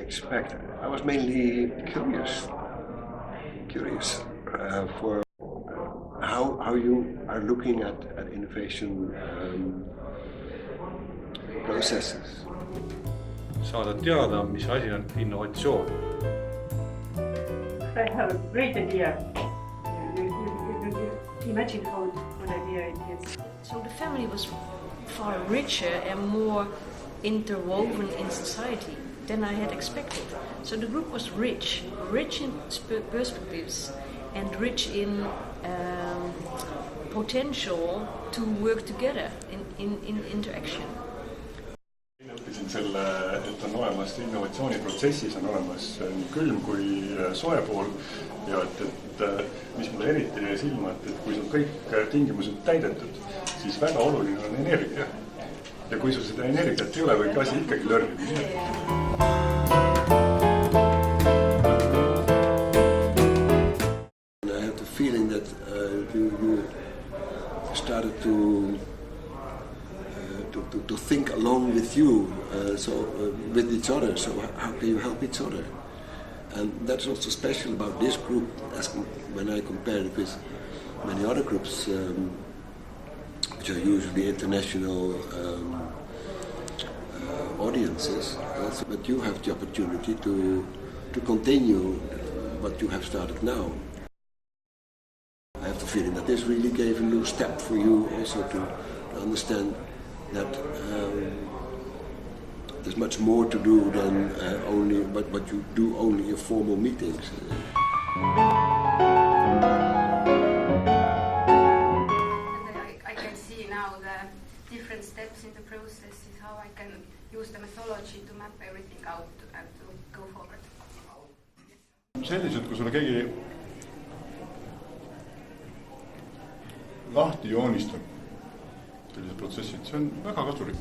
expect. I was mainly curious for how you are looking at innovation processes. Saada teada, mis asi on innovatsioon. I have a great idea. You imagine how good idea it is. So the family was far richer and more interwoven in society than I had expected. So the group was rich in perspectives and rich in potential to work together in interaction. Õppisin selle, et on olemas innovatsiooniprotsessis, on olemas nii külm kui soe pool ja et mis mulle eriti jäi silma, et kui sul kõik tingimused täidetud, siis väga oluline on energia. Ja kui sul seda energiat ei ole, võib asi ikkagi lörvima minna. I had the feeling that you started to think along with you, with each other. So how can you help each other? And that's also special about this group, as when I compare it with many other groups, which are usually international audiences. But you have the opportunity to continue what you have started now. I have the feeling that this really gave a new step for you also to understand that there's much more to do than only what you do only in formal meetings. I can see now the different steps in the process, how I can use the methodology to map everything out and to go forward. Selliselt, kui sulle keegi lahti joonistab sellised protsessid, see on väga kasulik.